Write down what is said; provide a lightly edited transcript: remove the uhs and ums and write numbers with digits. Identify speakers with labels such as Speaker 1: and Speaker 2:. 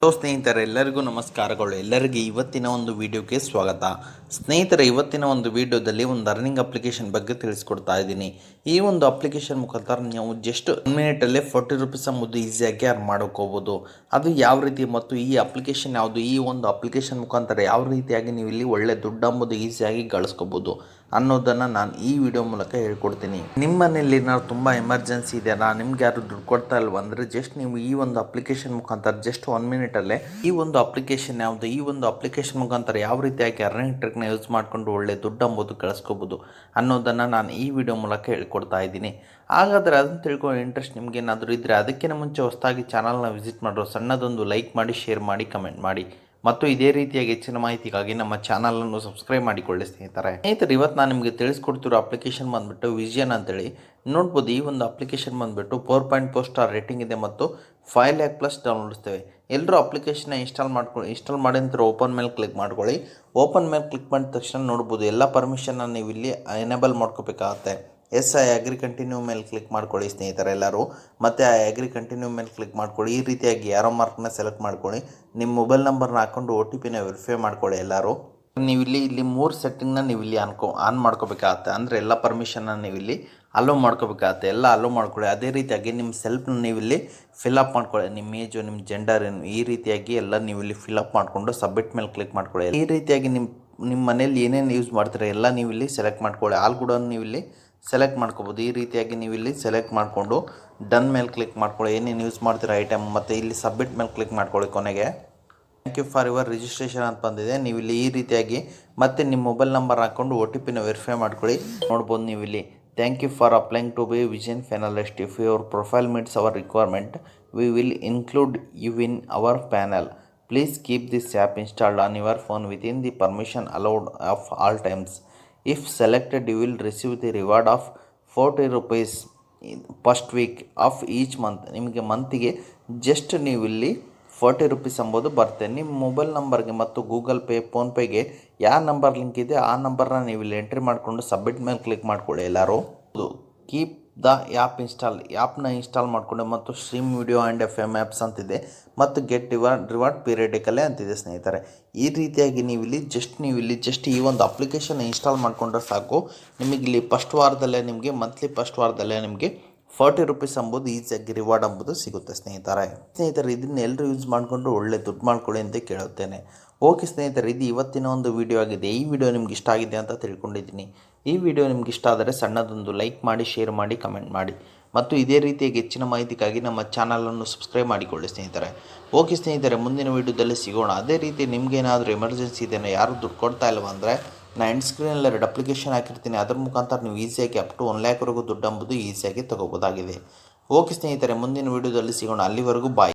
Speaker 1: Hello ಸ್ನೇಹಿತರೆ, ಎಲ್ಲರಿಗೂ ನಮಸ್ಕಾರಗಳು. ಎಲ್ಲರಿಗೂ ಇವತ್ತಿನ ಒಂದು ವಿಡಿಯೋಗೆ ಸ್ವಾಗತ. ಸ್ನೇಹಿತರೆ, ಇವತ್ತಿನ ಒಂದು ವಿಡಿಯೋದಲ್ಲಿ ಒಂದು ಅರ್ನಿಂಗ್ ಅಪ್ಲಿಕೇಶನ್ ಬಗ್ಗೆ ತಿಳಿಸ್ಕೊಡ್ತಾ ಇದ್ದೀನಿ. ಈ ಒಂದು ಅಪ್ಲಿಕೇಶನ್ ಮುಖಾಂತರ ನೀವು ಜಸ್ಟ್ 1 ಮಿನಿಟಲ್ಲೇ 40 ರುಪೀಸ್ ಎಂಬುದು ಈಸಿಯಾಗಿ ಅರ್ನ್ ಮಾಡೋಕ್ಕೋಗ್ಬೋದು. ಅದು ಯಾವ ರೀತಿ ಮತ್ತು ಈ ಅಪ್ಲಿಕೇಶನ್ ಯಾವುದು, ಈ ಒಂದು ಅಪ್ಲಿಕೇಶನ್ ಮುಖಾಂತರ ಯಾವ ರೀತಿಯಾಗಿ ನೀವು ಇಲ್ಲಿ ಒಳ್ಳೆ ದುಡ್ಡು ಎಂಬುದು ಈಸಿಯಾಗಿ ಗಳಿಸ್ಕೋಬೋದು ಅನ್ನೋದನ್ನು ನಾನು ಈ ವಿಡಿಯೋ ಮೂಲಕ ಹೇಳ್ಕೊಡ್ತೀನಿ. ನಿಮ್ಮ ಮನೇಲಿ ಏನಾದ್ರು ತುಂಬ ಎಮರ್ಜೆನ್ಸಿ ಇದೆಯಾ, ನಿಮ್ಗೆ ಯಾರು ದುಡ್ಡು ಕೊಡ್ತಾ ಇಲ್ವ ಅಂದರೆ ಜಸ್ಟ್ ನೀವು ಈ ಒಂದು ಅಪ್ಲಿಕೇಶನ್ ಮುಖಾಂತರ ಜಸ್ಟ್ 1 ಮಿನಿಟಲ್ಲೇ ಈ ಒಂದು ಅಪ್ಲಿಕೇಶನ್ ಯಾವುದು, ಈ ಒಂದು ಅಪ್ಲಿಕೇಶನ್ ಮುಖಾಂತರ ಯಾವ ರೀತಿಯಾಗಿ ಅರ್ನಿಂಗ್ ಟ್ರಿಕ್ನ ಯೂಸ್ ಮಾಡಿಕೊಂಡು ಒಳ್ಳೆ ದುಡ್ಡು ಎಂಬುದು ಗಳಿಸ್ಕೋಬೋದು ಅನ್ನೋದನ್ನು ನಾನು ಈ ವಿಡಿಯೋ ಮೂಲಕ ಹೇಳ್ಕೊಡ್ತಾ ಇದ್ದೀನಿ. ಹಾಗಾದರೆ ಅದನ್ನು ತಿಳ್ಕೊಳ್ಳೋ ಇಂಟ್ರೆಸ್ಟ್ ನಿಮ್ಗೆ ಏನಾದರೂ ಇದ್ದರೆ ಅದಕ್ಕಿಂತ ಮುಂಚೆ ಹೊಸದಾಗಿ ಚಾನಲ್ನ ವಿಸಿಟ್ ಮಾಡೋ ಸಣ್ಣದೊಂದು ಲೈಕ್ ಮಾಡಿ, ಶೇರ್ ಮಾಡಿ, ಕಮೆಂಟ್ ಮಾಡಿ ಮತ್ತು ಇದೇ ರೀತಿಯಾಗಿ ಹೆಚ್ಚಿನ ಮಾಹಿತಿಗಾಗಿ ನಮ್ಮ ಚಾನಲನ್ನು ಸಬ್ಸ್ಕ್ರೈಬ್ ಮಾಡಿಕೊಳ್ಳಿ ಸ್ನೇಹಿತರೆ. ಇವತ್ತು ನಾನು ನಿಮಗೆ ತಿಳಿಸ್ಕೊಡ್ತಿರೋ ಅಪ್ಲಿಕೇಶನ್ ಬಂದುಬಿಟ್ಟು ವಿಷನ್ ಅಂತೇಳಿ ನೋಡ್ಬೋದು. ಈ ಒಂದು ಅಪ್ಲಿಕೇಶನ್ ಬಂದುಬಿಟ್ಟು 4.4 ಸ್ಟಾರ್ ರೇಟಿಂಗ್ ಇದೆ ಮತ್ತು 5 ಲ್ಯಾಕ್ ಪ್ಲಸ್ ಡೌನ್ಲೋಡ್ಸ್ತೇವೆ. ಎಲ್ಲರೂ ಅಪ್ಲಿಕೇಶನ್ನ ಇನ್ಸ್ಟಾಲ್ ಮಾಡಿ ನಂತರ ಓಪನ್ ಮೇಲೆ ಕ್ಲಿಕ್ ಮಾಡ್ಕೊಳ್ಳಿ. ಓಪನ್ ಮೇಲೆ ಕ್ಲಿಕ್ ಮಾಡಿದ ತಕ್ಷಣ ನೋಡ್ಬೋದು ಎಲ್ಲ ಪರ್ಮಿಷನ್ನ ನೀವು ಇಲ್ಲಿ ಎನೇಬಲ್ ಮಾಡ್ಕೋಬೇಕಾಗತ್ತೆ. ಐ ಅಗ್ರಿ ಕಂಟಿನ್ಯೂ ಮೇಲೆ ಕ್ಲಿಕ್ ಮಾಡ್ಕೊಳ್ಳಿ ಸ್ನೇಹಿತರೆ ಎಲ್ಲರೂ. ಮತ್ತು ಐ ಅಗ್ರಿ ಕಂಟಿನ್ಯೂ ಮೇಲೆ ಕ್ಲಿಕ್ ಮಾಡ್ಕೊಳ್ಳಿ. ಈ ರೀತಿಯಾಗಿ ಯಾರೋ ಮಾರ್ಕ್ನ ಸೆಲೆಕ್ಟ್ ಮಾಡ್ಕೊಳ್ಳಿ. ನಿಮ್ಮ ಮೊಬೈಲ್ ನಂಬರ್ನ ಹಾಕ್ಕೊಂಡು OTPನ ವೆರಿಫೈ ಮಾಡ್ಕೊಳ್ಳಿ ಎಲ್ಲರೂ. ನೀವು ಇಲ್ಲಿ 3 ಸೆಟ್ಟಿಂಗ್ನ ನೀವು ಇಲ್ಲಿ ಆನ್ ಮಾಡ್ಕೋಬೇಕಾಗತ್ತೆ. ಅಂದರೆ ಎಲ್ಲ ಪರ್ಮಿಷನ್ನ ನೀವು ಇಲ್ಲಿ ಅಲೋ ಮಾಡ್ಕೋಬೇಕಾಗತ್ತೆ. ಎಲ್ಲ ಅಲೋ ಮಾಡ್ಕೊಳ್ಳಿ. ಅದೇ ರೀತಿಯಾಗಿ ನಿಮ್ಮ ಸೆಲ್ಫ್ನ ನೀವು ಇಲ್ಲಿ ಫಿಲಪ್ ಮಾಡ್ಕೊಳ್ಳಿ. ನಿಮ್ಮ ಏಜು, ನಿಮ್ಮ ಜೆಂಡರ್ ಏನು, ಈ ರೀತಿಯಾಗಿ ಎಲ್ಲ ನೀವು ಇಲ್ಲಿ ಫಿಲಪ್ ಮಾಡಿಕೊಂಡು ಸಬ್ಮಿಟ್ ಮೇಲೆ ಕ್ಲಿಕ್ ಮಾಡ್ಕೊಳ್ಳಿ. ಈ ರೀತಿಯಾಗಿ ನಿಮ್ಮ ಮನೇಲಿ ಏನೇನು ಯೂಸ್ ಮಾಡ್ತೀರಾ ಎಲ್ಲ ನೀವು ಇಲ್ಲಿ ಸೆಲೆಕ್ಟ್ ಮಾಡ್ಕೊಳ್ಳಿ. ಆಲ್ ಕೂಡ ನೀವು ಇಲ್ಲಿ ಸೆಲೆಕ್ಟ್ ಮಾಡ್ಕೋಬೋದು. ಈ ರೀತಿಯಾಗಿ ನೀವು ಇಲ್ಲಿ ಸೆಲೆಕ್ಟ್ ಮಾಡಿಕೊಂಡು ಡನ್ ಮೇಲೆ ಕ್ಲಿಕ್ ಮಾಡ್ಕೊಳ್ಳಿ. ಏನೇನು ಯೂಸ್ ಮಾಡ್ತೀರಾ ಐಟಮ್, ಮತ್ತು ಇಲ್ಲಿ ಸಬ್ಮಿಟ್ ಮೇಲೆ ಕ್ಲಿಕ್ ಮಾಡ್ಕೊಳ್ಳಿ. ಕೊನೆಗೆ thank you for your registration ಅಂತ ಬಂದಿದೆ. ನೀವು ಇಲ್ಲಿ ಈ ರೀತಿಯಾಗಿ ಮತ್ತೆ ನಿಮ್ಮ ಮೊಬೈಲ್ ನಂಬರ್ ಹಾಕ್ಕೊಂಡು OTPನ ವೆರಿಫೈ ಮಾಡ್ಕೊಳ್ಳಿ. ನೋಡ್ಬೋದು ನೀವು ಇಲ್ಲಿ thank you for applying to be vision finalist. If your profile meets our requirement we will include you in our panel. Please keep this app installed on your phone within the permission allowed of all times. If selected, you will receive the reward of 40 rupees first week of each month. ನಿಮಗೆ ಮಂತಿಗೆ just ನೀವು ಇಲ್ಲಿ 40 rupees ಎಂಬುದು ಬರುತ್ತೆ. ನಿಮ್ಮ mobile ನಂಬರ್ಗೆ ಮತ್ತು Google pay, ಫೋನ್ಪೇಗೆ ಯಾವ number link ಇದೆ ಆ ನಂಬರ್ನ ನೀವು ಇಲ್ಲಿ ಎಂಟ್ರಿ ಮಾಡಿಕೊಂಡು ಸಬ್ಮಿಟ್ ಮೇಲೆ ಕ್ಲಿಕ್ ಮಾಡ್ಕೊಳ್ಳಿ ಎಲ್ಲರೂ. ಕೀಪ್ ದ ಆ್ಯಪ್ ಆ್ಯಪ್ನ ಇನ್ಸ್ಟಾಲ್ ಮಾಡಿಕೊಂಡು ಮತ್ತು stream video and FM apps ಅಂತಿದೆ ಮತ್ತು ಗೆಟ್ ರಿವಾರ್ಡ್ ಪೀರಿಯಡಿಕಲ್ಲೇ ಅಂತಿದೆ ಸ್ನೇಹಿತರೆ. ಈ ರೀತಿಯಾಗಿ ನೀವು ಇಲ್ಲಿ ಜಸ್ಟ್ ಈ ಒಂದು ಅಪ್ಲಿಕೇಶನ್ ಇನ್ಸ್ಟಾಲ್ ಮಾಡಿಕೊಂಡ್ರೆ ಸಾಕು. ನಿಮಗಿಲ್ಲಿ ಮಂತ್ಲಿ ಫಸ್ಟ್ ವಾರದಲ್ಲೇ ನಿಮಗೆ 40 ರುಪೀಸ್ ಎಂಬುದು ಈಸಿಯಾಗಿ ರಿವಾರ್ಡ್ ಎಂಬುದು ಸಿಗುತ್ತೆ ಸ್ನೇಹಿತರೆ. ಇದನ್ನು ಎಲ್ಲರೂ ಯೂಸ್ ಮಾಡಿಕೊಂಡು ಒಳ್ಳೆ ದುಡ್ಡು ಮಾಡ್ಕೊಳ್ಳಿ ಅಂತ ಕೇಳುತ್ತೇನೆ. ಓಕೆ ಸ್ನೇಹಿತರೆ, ಇದು ಇವತ್ತಿನ ಒಂದು ವಿಡಿಯೋ ಆಗಿದೆ. ಈ ವಿಡಿಯೋ ನಿಮ್ಗೆ ಇಷ್ಟ ಆಗಿದೆ ಅಂತ ತಿಳ್ಕೊಂಡಿದ್ದೀನಿ. ಈ ವಿಡಿಯೋ ನಿಮ್ಗೆ ಇಷ್ಟ ಆದರೆ ಸಣ್ಣದೊಂದು ಲೈಕ್ ಮಾಡಿ, ಶೇರ್ ಮಾಡಿ, ಕಮೆಂಟ್ ಮಾಡಿ ಮತ್ತು ಇದೇ ರೀತಿಯಾಗಿ ಹೆಚ್ಚಿನ ಮಾಹಿತಿಗಾಗಿ ನಮ್ಮ ಚಾನಲನ್ನು ಸಬ್ಸ್ಕ್ರೈಬ್ ಮಾಡಿಕೊಳ್ಳಿ ಸ್ನೇಹಿತರೆ. ಓಕೆ ಸ್ನೇಹಿತರೆ, ಮುಂದಿನ ವಿಡಿಯೋದಲ್ಲಿ ಸಿಗೋಣ. ಅದೇ ರೀತಿ ನಿಮಗೇನಾದರೂ ಎಮರ್ಜೆನ್ಸಿ ಇದೆಯೋ, ಯಾರು ದುಡ್ಡು ಕೊಡ್ತಾ ಇಲ್ವ ಅಂದರೆ ನಾನು ಎಂಡ್ ಸ್ಕ್ರೀನಲ್ಲಿ 2 ಅಪ್ಲಿಕೇಶನ್ ಹಾಕಿರ್ತೀನಿ. ಅದ್ರ ಮುಖಾಂತರ ನೀವು ಈಸಿಯಾಗಿ ಅಪ್ ಟು 1 ಲ್ಯಾಕ್ವರೆಗೂ ದುಡ್ಡು ಎಂಬುದು ಈಸಿಯಾಗಿ ತೊಗೋಬೋದಾಗಿದೆ. ಓಕೆ ಸ್ನೇಹಿತರೆ, ಮುಂದಿನ ವಿಡಿಯೋದಲ್ಲಿ ಸಿಗೋಣ. ಅಲ್ಲಿವರೆಗೂ ಬಾಯ್.